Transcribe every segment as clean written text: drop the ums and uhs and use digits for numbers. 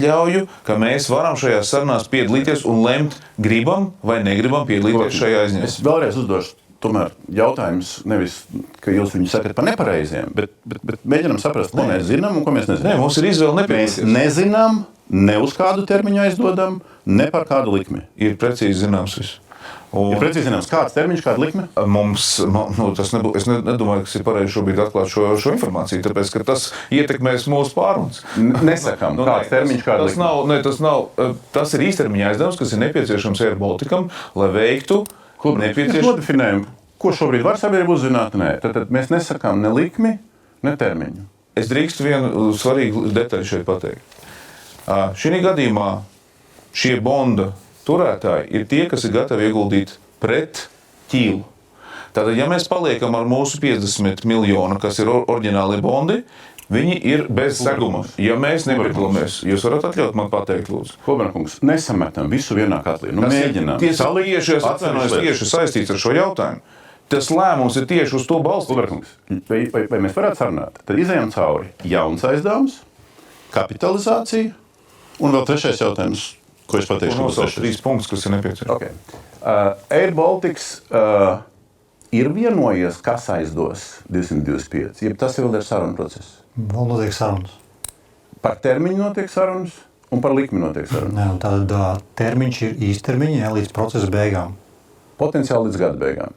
atļauju, ka mēs varam šajās sarunās piedalīties un lemt, gribam vai negribam piedalīties šajā aizņēmumā. Es vēlreiz uzdošu tomēr jautājums, nevis, ka jūs viņu sakat par nepareiziem, bet mēģinam saprast, ko mēs zinām un ko mēs nezinām. Nē, mums ir izvēle Mēs nepieciešama. nezinām, ne uz kādu termiņu aizdodam, ne par kādu likmi. Ir precīzi zināms viss. Ir precīzi zināms, kāds termiņš, kāda likme? Tas es nedomāju, ka ir pareizi šobrīd atklāt šo informāciju, tāpēc, ka tas ietekmēs mūsu pārunas. Nesakām, kāds termiņš, kāda likme. Tas ir īstermiņa aizdevums, kas ir nepieciešams Air Balticam, lai veiktu Mēs nodefinējam, ko šobrīd var sabiedrība uzzināt. Tad mēs nesakām ne likmi, ne termiņu. Es drīkstu vienu svarīgu detaļu šeit pateikt. Šī gadījumā šie bonda turētāji ir tie, kas ir gatavi ieguldīt pret ķīlu. Tātad, ja mēs paliekam ar mūsu 50 miljonu, kas ir oriģināli bondi, viņi ir bez seguma. Ja mēs nepiedalāmies, jūs varat atļaut man pateikt, lūdzu. Kolbenkungs, nesametam visu vienā katlī. Mēģinām. Tieši saistīts ar šo jautājumu. Tas lēmums ir tieši uz to balstīts. Vai mēs varētu sarunāt? Tad izējām cauri jauns aizdevums, kapitalizācija un vēl trešais jautājums, ko es pateikšu. Nosaukt 3 punktus, kas ir nepieciešams. Okay. Air Baltics ir vienojies, kas aizdos 225, ja tas vēl ir saruna process. Vēl notiek sarunas. Par termiņu notiek sarunas un par likmi notiek sarunas. Tātad termiņš ir īstermiņa līdz procesa beigām. Potenciāli līdz gada beigām.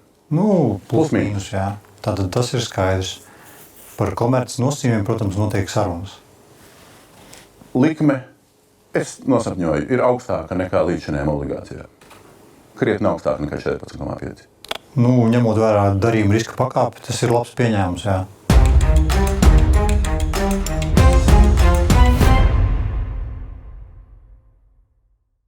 Plus mīnus, jā. Tātad tas ir skaidrs. Par komerces nosacījumiem, protams, notiek sarunas. Likme, es nosapņoju, ir augstāka nekā līdzinējām obligācijām. Krietni augstāka nekā 14,5. Ņemot vērā darījuma riska pakāpi, tas ir labs pieņēmums, jā.